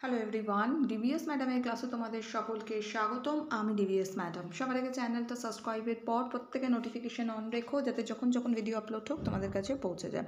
Hello everyone, DVS ম্যাডামের ক্লাসে তোমাদের সকলকে স্বাগতম। আমি ডিভিএস ম্যাডাম। সবার আগে চ্যানেলটা সাবস্ক্রাইবের পর প্রত্যেকে নোটিফিকেশন অন রেখো, যাতে যখন যখন ভিডিও আপলোড হোক তোমাদের কাছে পৌঁছে যায়।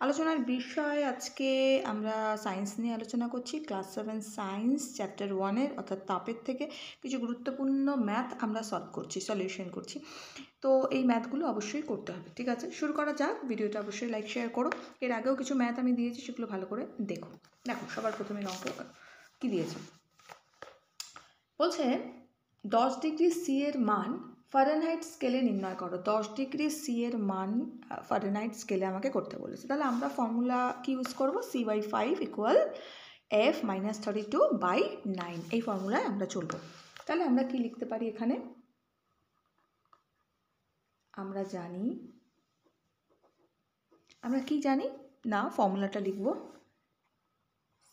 আলোচনার বিষয় আজকে আমরা সায়েন্স নিয়ে আলোচনা করছি। ক্লাস 7 সায়েন্স চ্যাপ্টার 1-এর অর্থাৎ তাপের থেকে কিছু গুরুত্বপূর্ণ ম্যাথ আমরা সলভ করছি, সলিউশন করছি। তো এই ম্যাথগুলো অবশ্যই করতে হবে, ঠিক আছে? শুরু করা যাক। ভিডিওটা অবশ্যই লাইক শেয়ার করো। এর আগেও কিছু ম্যাথ আমি দিয়েছি, সেগুলো ভালো করে দেখো। সবার প্রথমে অঙ্ক কি দিয়েছে বলছে 10 ডিগ্রি সি এর মান ফারেনহাইট স্কেলে নির্ণয় করো। 10 ডিগ্রি সি এর মান ফারেনহাইট স্কেলে আমাকে করতে বলেছে। তাহলে আমরা ফর্মুলা কি ইউজ করব? C/5 equal F - 32/9। এই ফর্মুলায় আমরা চলব। তাহলে আমরা কি লিখতে পারি এখানে? আমরা কি জানি না, ফর্মুলাটা লিখব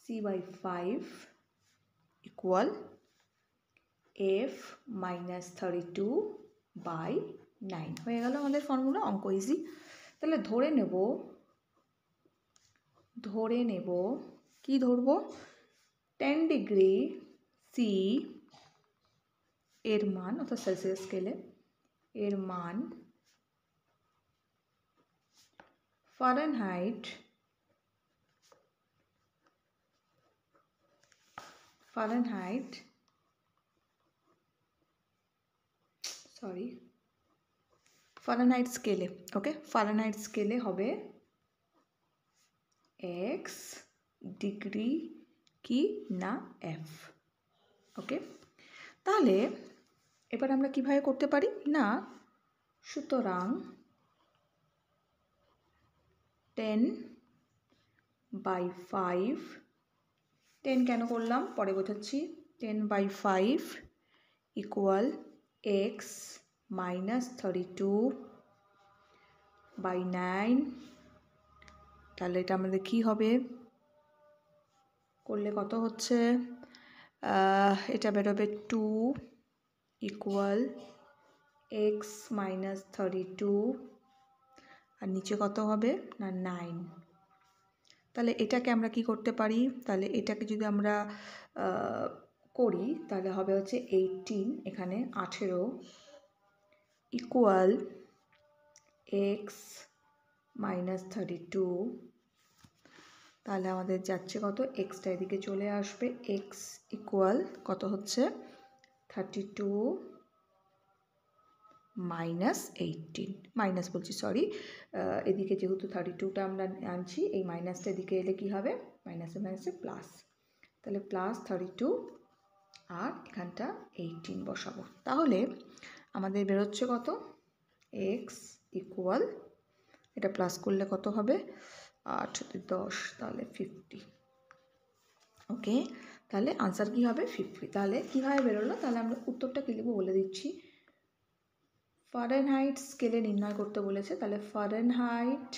C/5 ইকুয়াল F - 32/9 হয়ে গেল আমাদের ফর্মুলা। অঙ্ক ইজি। তাহলে ধরে নেব কি ধরব? 10 ডিগ্রি সি এর মান, অর্থাৎ সেলসিয়াস স্কেলে এর মান ফারেনহাইট স্কেলে, ওকে, ফারেনহাইট স্কেলে হবে x ডিগ্রি কি না F, ওকে। তাহলে এবার আমরা কিভাবে করতে পারি না, সুতরাং 10/5, 10 কেন করলাম পরে বোঝাচ্ছি, 10/5 ইকুয়াল x - 32/9। তাহলে এটা আমাদের কি হবে? করলে কত হচ্ছে? এটা বেরোবে 2 ইকুয়াল x - 32, আর নিচে কত হবে না 9। তাহলে এটাকে আমরা কি করতে পারি? তাহলে এটাকে যদি আমরা করি তাহলে হবে হচ্ছে 18, এখানে 18 ইকুয়াল x - 32। তাহলে আমাদের যাচ্ছে কত? এক্সটা এদিকে চলে আসবে। x ইকুয়াল কত হচ্ছে? 32 - 18, মাইনাস বলছি, সরি, এদিকে যেহেতু 32টা আমরা আনছি, এই মাইনাসটা এদিকে এলে কি হবে? মাইনাসে মাইনাসে প্লাস। তাহলে প্লাস 32 আর এখানটা 18 বসাবো। তাহলে আমাদের বেরোচ্ছে কত? x ইকুয়াল, এটা প্লাস করলে কত হবে? 8 10, তাহলে 50, ওকে। তাহলে আনসার কি হবে? 50। তাহলে কীভাবে বেরোলো? তাহলে আমরা উত্তরটা কী লিখবো বলে দিচ্ছি। ফারেনহাইট স্কেলে নির্ণয় করতে বলেছে, তাহলে ফারেনহাইট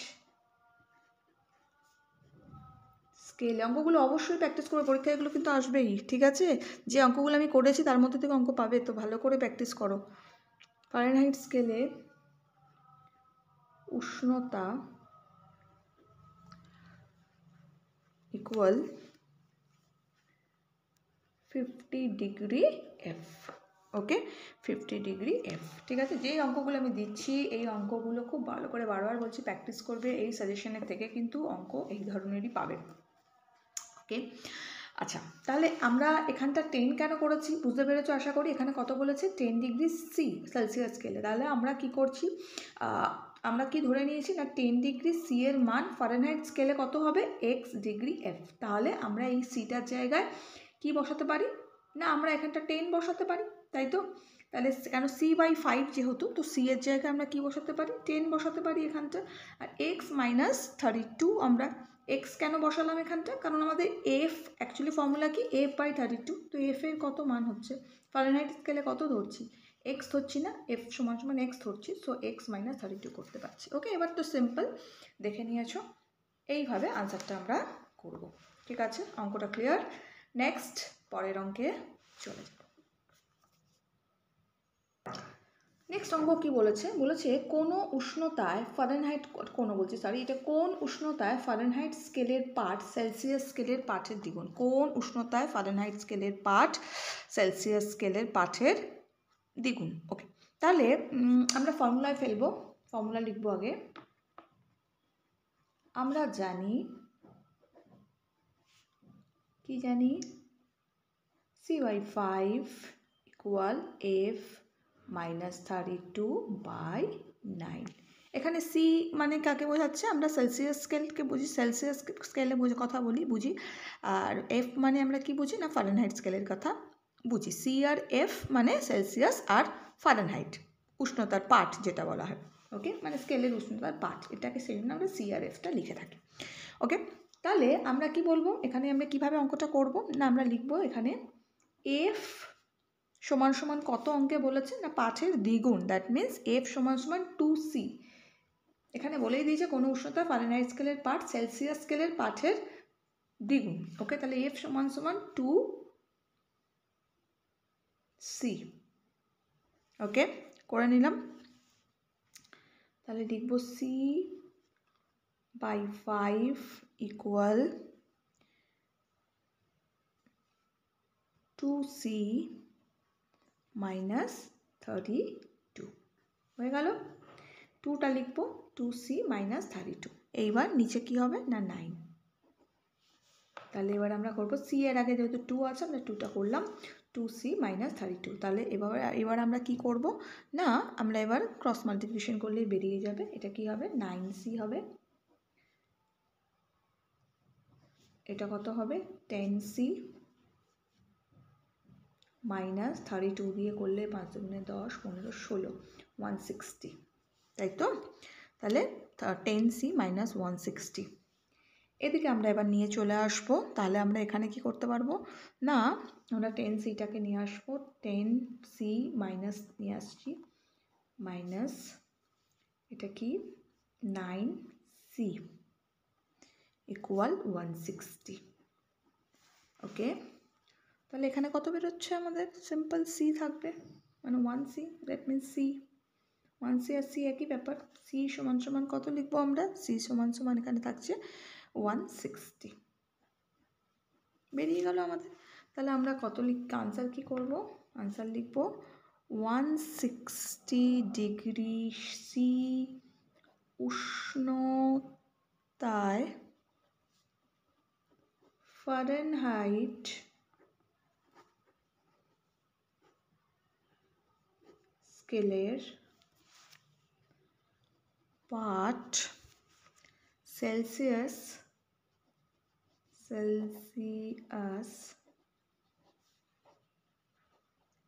স্কেলে অঙ্কগুলো অবশ্যই প্র্যাকটিস করে, পরীক্ষা এগুলো কিন্তু আসবেই, ঠিক আছে? যে অঙ্কগুলো আমি করেছি তার মধ্যে থেকে অঙ্ক পাবে, তো ভালো করে প্র্যাকটিস করো। ফারেনহাইট স্কেলে উষ্ণতা ইকুয়াল 50 ডিগ্রি F, ওকে, 50 ডিগ্রি F, ঠিক আছে? যেই অঙ্কগুলো আমি দিচ্ছি এই অঙ্কগুলো খুব ভালো করে বারবার বলছি প্র্যাকটিস করবে। এই সাজেশনের থেকে কিন্তু অঙ্ক এই ধরনেরই পাবে, ওকে। আচ্ছা, তাহলে আমরা এখানটা 10 কেন করেছি বুঝতে পেরেছো আশা করি। এখানে কত বলেছে? 10 ডিগ্রি সি সেলসিয়াস স্কেলে। তাহলে আমরা কি করছি? আমরা কি ধরে নিয়েছি না 10 ডিগ্রি সি এর মান ফারেনহাইট স্কেলে কত হবে? x degree F। তাহলে আমরা এই সিটার জায়গায় কি বসাতে পারি না, আমরা এখানটা 10 বসাতে পারি, তাই তো? তাহলে কেন C/5 যেহেতু, তো সি এর জায়গায় আমরা কি বসাতে পারি? 10 বসাতে পারি এখানটা। আর x - 32, আমরা x কেন বসালাম এখানটা? কারণ আমাদের f অ্যাকচুয়ালি ফর্মুলা কি? F/32। তো f এর কত মান হচ্ছে? ফারেনহাইট স্কেলে কত ধরছি? x ধরছি না, f সমান x ধরছি, সো x - 32 করতে পারছি, ওকে। এবার তো সিম্পল, দেখে নিয়েছো। এইভাবে আনসারটা আমরা করব, ঠিক আছে? অঙ্কটা ক্লিয়ার। নেক্সট পরের অঙ্কে চলে যাব। নেক্সট অঙ্ক কি বলেছে, বলেছে কোনো উষ্ণতায় ফারেনহাইট, এটা কোন উষ্ণতায় ফারেনহাইট স্কেলের পাঠ সেলসিয়াস স্কেলের পাঠের দ্বিগুণ। কোন উষ্ণতায় ফারেনহাইট স্কেলের পাঠ সেলসিয়াস স্কেলের পাঠের দ্বিগুণ। ওকে, তাহলে আমরা ফর্মুলায় ফেলবো, ফর্মুলা লিখবো আগে। আমরা জানি, কি জানি, C/5 ইকুয়াল F মাইনাস 32/9। এখানে সি মানে কাকে বোঝাচ্ছে, আমরা সেলসিয়াস স্কেলকে বুঝি, সেলসিয়াস স্কেলে কথা বুঝি। আর এফ মানে আমরা কি বুঝি না, ফারেনহাইট স্কেলের কথা বুঝি। সি আর এফ মানে সেলসিয়াস আর ফারেনহাইট, উষ্ণতার পাঠ যেটা বলা হয়। ওকে, মানে স্কেলের উষ্ণতার পাঠ, এটাকে সেই জন্য আমরা সি আর এফটা লিখে থাকি। ওকে, তাহলে আমরা কি বলবো, এখানে আমরা কিভাবে অঙ্কটা করব না, আমরা লিখবো এখানে এফ সমান সমান কত অঙ্কে বলেছে না পাঠের দ্বিগুণ, দ্যাট মিন্স এফ সমান সমান 2c। এখানে বলেই দিয়েছে কোনো উষ্ণতা ফারেনহাইট স্কেলের পাঠ সেলসিয়াস স্কেলের পাঠের দ্বিগুণ। ওকে, তাহলে এফ সমান সমান 2c। ওকে, করে নিলাম। তাহলে লিখব C/5 ইকুয়াল 2c মাইনাস 32 হয়ে গেল। 2টা লিখবো, 2c মাইনাস 32। এইবার নিচে কি হবে না 9। তাহলে এবার আমরা করবো সি এর আগে যেহেতু 2 আছে আমরা 2টা করলাম, 2c মাইনাস 32। তাহলে এবার আমরা কি করব না, আমরা এবার ক্রস মাল্টিপ্লিকেশন করলেই বেরিয়ে যাবে। এটা কি হবে 9c হবে, এটা কত হবে 10c মাইনাস 32 দিয়ে করলে 5 × 10 15 16 160, তাই তো। তাহলে 10c মাইনাস 160 এদিকে আমরা এবার নিয়ে চলে আসবো। তাহলে আমরা এখানে কি করতে পারবো না, আমরা 10cটাকে নিয়ে আসবো, 10c মাইনাস নিয়ে আসছি, মাইনাস এটা কি 9c ইকুয়াল 160। ওকে, তাহলে এখানে কত বেরোচ্ছে আমাদের, সিম্পল c থাকবে, মানে 1c, that means c 1c আর c একই ব্যাপার। c সমান সমান কত লিখবো আমরা, c সমান সমান এখানে থাকছে 160 বেরিয়ে গেল আমাদের। তাহলে আমরা কত আনসার কি করব, আনসার লিখব 160 ডিগ্রি c উষ্ণতায় ফারেনহাইট স্কেলের পাঠ সেলসিয়াস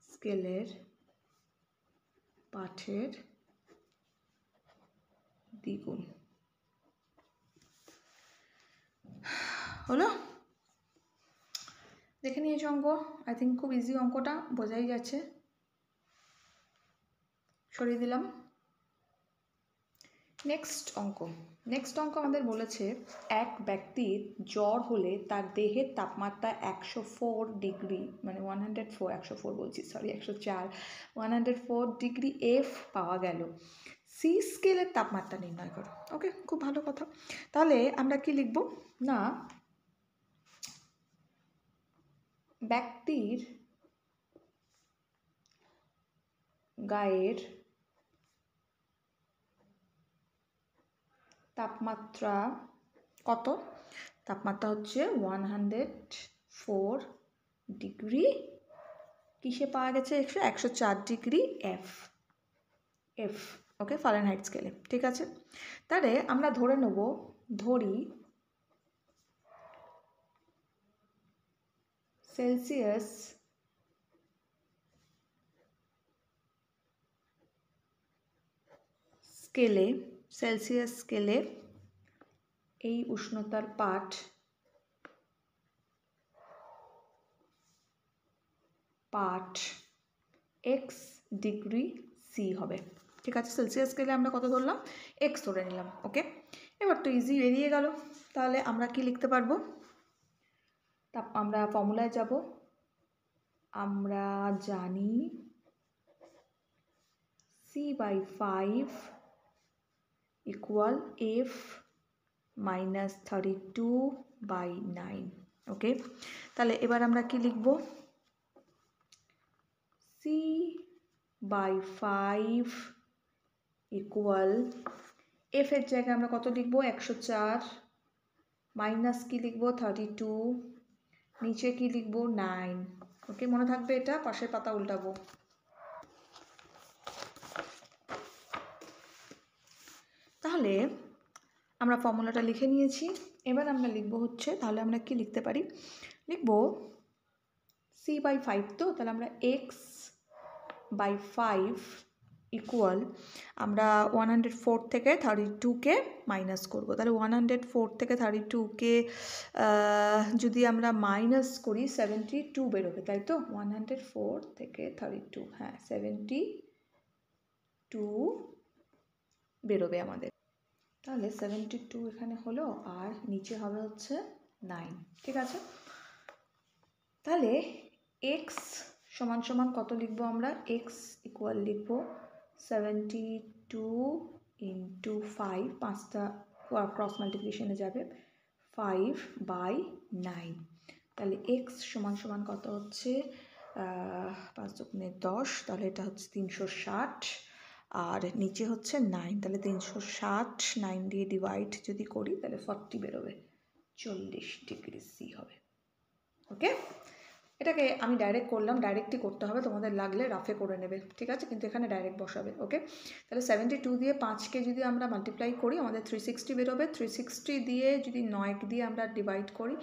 স্কেলের পাঠের দ্বিগুণ। হলো, দেখে নিয়েছি অঙ্ক। আই থিঙ্ক খুব ইজি, অঙ্কটা বোঝাই যাচ্ছে। সরিয়ে দিলাম। নেক্সট অঙ্ক আমাদের বলেছে এক ব্যক্তির জ্বর হলে তার দেহের তাপমাত্রা 104 ডিগ্রি, মানে 104 বলছি, সরি 104, 104 ডিগ্রি এফ পাওয়া গেল। সি স্কেলের তাপমাত্রা নির্ণয় করো। ওকে, খুব ভালো কথা। তাহলে আমরা কি লিখব না, ব্যক্তির গায়ের তাপমাত্রা কত, তাপমাত্রা হচ্ছে 104 ডিগ্রি, কিসে পাওয়া গেছে 104 ডিগ্রি এফ। ওকে, ফারেনহাইট স্কেলে, ঠিক আছে। তাহলে আমরা ধরি সেলসিয়াস স্কেলে এই উষ্ণতার পাঠ x ডিগ্রি সি হবে, ঠিক আছে। সেলসিয়াস স্কেলে আমরা কত ধরলাম, x ধরে নিলাম। ওকে, এবার তো ইজি বেরিয়ে গেল। তাহলে আমরা কি লিখতে পারবো, আমরা ফর্মুলায় যাব। আমরা জানি C/5 equal F minus 32/9. ওকে, তাহলে এবার আমরা কি লিখব? C/5 equal F এর জায়গায় আমরা কত লিখব? 104, মাইনাস কি লিখব? 32, নিচে কি লিখব? 9. ওকে, মনে থাকবে এটা, পাশের পাতা উল্টাবো। তাহলে আমরা ফর্মুলাটা লিখে নিয়েছি। এবার আমরা লিখব হচ্ছে, তাহলে আমরা কি লিখতে পারি? লিখব C/5, তো তাহলে আমরা x/5 ইকুয়াল, আমরা 104 থেকে 32কে মাইনাস করব। তাহলে 104 থেকে 32কে যদি আমরা মাইনাস করি 72 বেরোবে, তাই তো? 104 থেকে 32, হ্যাঁ 72 বেরোবে আমাদের। তাহলে 72 এখানে হলো, আর নিচে হবে হচ্ছে 9, ঠিক আছে? তাহলে x সমান সমান কত লিখবো আমরা? x ইকুয়াল লিখবো 72 ইন্টু 5, 5টা ক্রস মাল্টিপ্লিকেশনে যাবে, 5/9। তাহলে x সমান সমান কত হচ্ছে? 5 × 10, তাহলে এটা হচ্ছে 360, আর নিচে হচ্ছে 9, তাহলে 360 9 দিয়ে ডিভাইড যদি করি তাহলে 40 বেরোবে, 40 ডিগ্রি সি হবে। ওকে, এটাকে আমি ডাইরেক্ট করলাম, ডাইরেক্টই করতে হবে, তোমাদের লাগলে রাফে করে নেবে, ঠিক আছে? কিন্তু এখানে ডাইরেক্ট বসাবে। ওকে, তাহলে 72 দিয়ে 5কে যদি আমরা মাল্টিপ্লাই করি আমাদের 360 বেরোবে। 360 দিয়ে যদি 9 দিয়ে আমরা ডিভাইড করি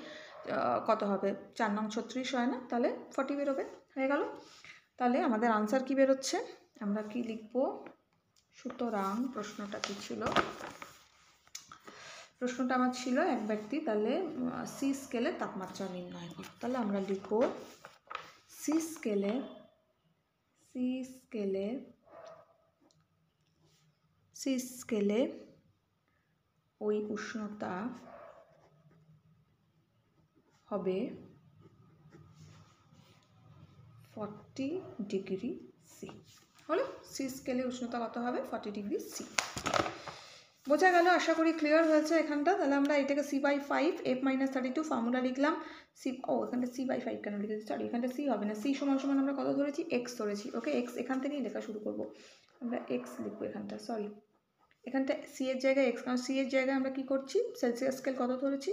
কত হবে? 4 9 36 হয় না? তাহলে 40 বেরোবে, হয়ে গেল। তাহলে আমাদের আনসার কি বেরোচ্ছে? আমরা কি লিখব? সুতরাং প্রশ্নটা কি ছিল? প্রশ্নটা আমার ছিল এক ব্যক্তি তাহলে সি স্কেলে তাপমাত্রা নির্ণয় করো। তাহলে আমরা লিখব সি স্কেলে ওই উষ্ণতা হবে 40 ডিগ্রি সি। হলো, সি স্কেলে উষ্ণতা কত হবে? 40 ডিগ্রি সি। বোঝা গেল, আশা করি ক্লিয়ার হয়েছে এখানটা। তাহলে আমরা এটাকে C/5 F minus 32 ফর্মুলা লিখলাম। এখানটা C/5 কেন লিখেছি? সরি, এখানটা সি হবে না, সি সমান সমান আমরা কত ধরেছি? এক্স ধরেছি। ওকে, এক্স এখান থেকেই লেখা শুরু করব। আমরা এক্স লিখবো এখানটা, সরি এখানটা সি এর জায়গায় এক্স, কারণ সি এর জায়গায় আমরা কি করছি? সেলসিয়াস স্কেল কত ধরেছি?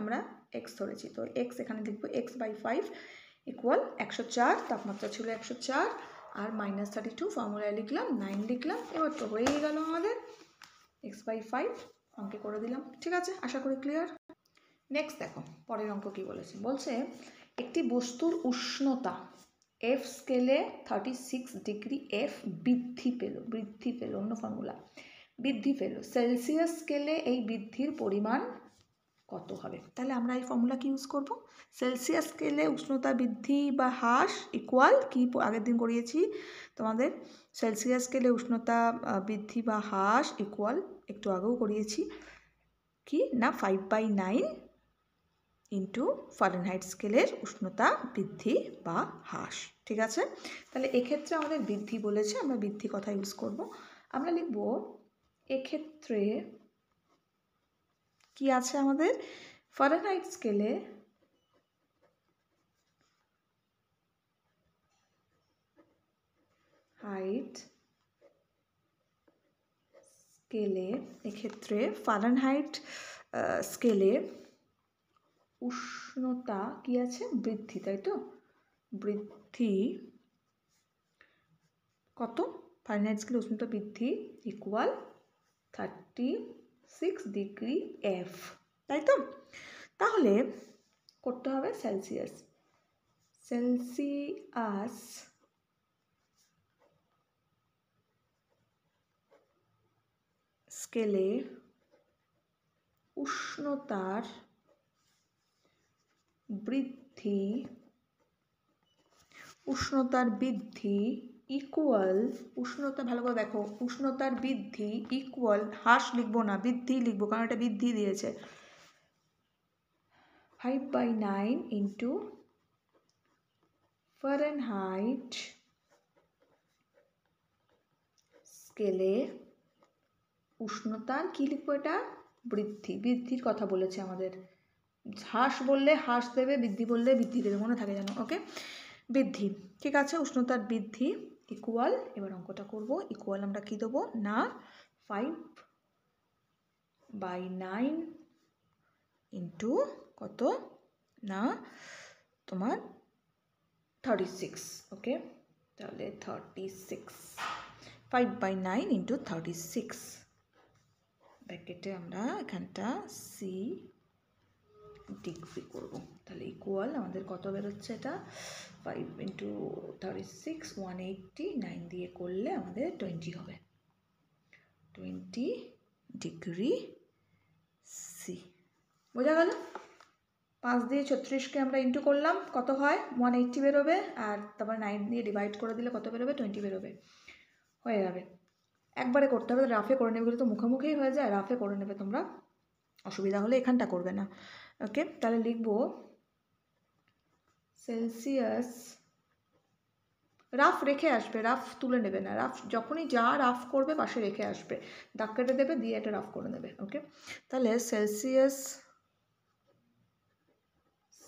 আমরা এক্স ধরেছি, তো এক্স এখানে লিখবো। x/5 ইকুয়াল 104, তাপমাত্রা ছিল 104, আর মাইনাস 32 ফর্মুলায় লিখলাম, 9 লিখলাম। এবার তো হয়েই গেল আমাদের, x/5 অঙ্কে করে দিলাম, ঠিক আছে? আশা করি ক্লিয়ার। নেক্সট দেখো পরের অঙ্ক কি বলেছে। বলছে একটি বস্তুর উষ্ণতা এফ স্কেলে 36 ডিগ্রি এফ বৃদ্ধি পেল, অন্য ফর্মুলা, বৃদ্ধি পেল, সেলসিয়াস স্কেলে এই বৃদ্ধির পরিমাণ কত হবে? তাহলে আমরা এই ফর্মুলা কি ইউজ করব? সেলসিয়াস স্কেলে উষ্ণতা বৃদ্ধি বা হ্রাস ইকুয়াল কি আগের দিন করিয়েছি তোমাদের, সেলসিয়াস স্কেলে উষ্ণতা বৃদ্ধি বা হ্রাস ইকুয়াল, একটু আগেও করিয়েছি কি না, 5/9 ইন্টু ফারেনহাইট স্কেলের উষ্ণতা বৃদ্ধি বা হ্রাস, ঠিক আছে? তাহলে এক্ষেত্রে আমাদের বৃদ্ধি বলেছে, আমরা বৃদ্ধি কথা ইউজ করব। আমরা লিখব এক্ষেত্রে কি আছে আমাদের? ফারেনহাইট স্কেলে এক্ষেত্রে ফারেনহাইট স্কেলে উষ্ণতা কি আছে? বৃদ্ধি, তাই তো? বৃদ্ধি কত? ফারেনহাইট স্কেলে উষ্ণতা বৃদ্ধি ইকুয়াল 36 ডিগ্রি এফ, তাই তো? তাহলে করতে হবে সেলসিয়াস স্কেলে উষ্ণতার বৃদ্ধি ইকুয়াল, উষ্ণতা ভালো করে দেখো, উষ্ণতার বৃদ্ধি ইকুয়াল, হ্রাস লিখবো না, বৃদ্ধি লিখবো, কারণ এটা বৃদ্ধি দিয়েছে, 5/9 ইন্টু ফারেনহাইট স্কেলে উষ্ণতার কি লিখবো, এটা বৃদ্ধির কথা বলেছে আমাদের। হ্রাস বললে হ্রাস দেবে, বৃদ্ধি বললে বৃদ্ধি দেবে, মনে থাকে যেন। ওকে, বৃদ্ধি, ঠিক আছে, উষ্ণতার বৃদ্ধি ইকুয়াল, এবার অঙ্কটা করব, ইকুয়াল আমরা কি দেবো না 5/9 ইন্টু কত না তোমার 36। ওকে, তাহলে 36, 5/9 ইন্টু 36, ব্র্যাকেটে আমরা এখানটা সি ডিগ্রি করব। তাহলে ইকুয়াল আমাদের কত বেরোচ্ছে, এটা 5 ইন্টু 36 180, 9 দিয়ে করলে আমাদের 20 হবে, 20 ডিগ্রি সি। বোঝা গেল? 5 দিয়ে 36কে আমরা ইন্টু করলাম, কত হয় 180 বেরোবে, আর তারপর 9 দিয়ে ডিভাইড করে দিলে কত বেরোবে 20 বেরোবে, হয়ে যাবে। একবারে করতে হবে, রাফে করে নেবে, তো মুখোমুখি হয়ে যায়, রাফে করে নেবে তোমরা, অসুবিধা হলে এখানটা করবে না। ওকে, তাহলে লিখবো সেলসিয়াস, রাফ রেখে আসবে, রাফ তুলে নেবে না, রাফ যখনই যা রাফ করবে পাশে রেখে আসবে, দাগ কেটে দেবে, দিয়ে এটা রাফ করে নেবে। ওকে, তাহলে সেলসিয়াস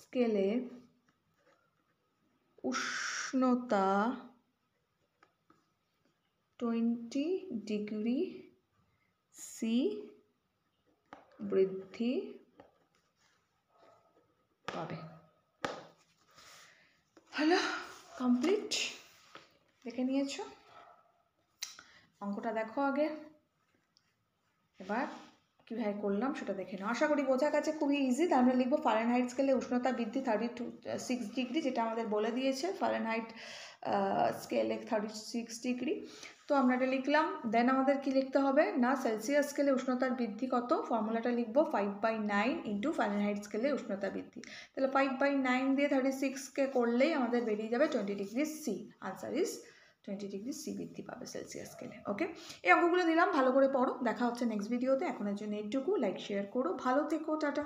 স্কেলে উষ্ণতা 20 ডিগ্রি সি বৃদ্ধি পাবে। হলো, কমপ্লিট। দেখে নিয়েছো অঙ্কটা, দেখো আগে, এবার কীভাবে করলাম সেটা দেখে নাও। আশা করি বোঝা গেছে, খুবই ইজি। তার আমরা লিখবো ফারেনহাইট স্কেলে উষ্ণতা বৃদ্ধি 36 ডিগ্রি, যেটা আমাদের বলে দিয়েছে ফারেনহাইট স্কেলে 36 ডিগ্রি। তো আমরা এটা লিখলাম। দেন আমাদের কি লিখতে হবে না সেলসিয়াস স্কেলে উষ্ণতার বৃদ্ধি কত, ফর্মুলাটা লিখবো 5/9 ইন্টু ফারেনহাইট স্কেলে উষ্ণতা বৃদ্ধি। তাহলে 5/9 দিয়ে 36কে করলেই আমাদের বেরিয়ে যাবে 20 degree C. Answer is 20 degree C বৃদ্ধি পাবে সেলসিয়াস স্কেলে। ওকে, এই অঙ্কগুলো দিলাম, ভালো করে পড়ো। দেখা হচ্ছে নেক্সট ভিডিওতে। এখনের জন্য এইটুকু, লাইক শেয়ার করো, ভালো থেকো, টাটা।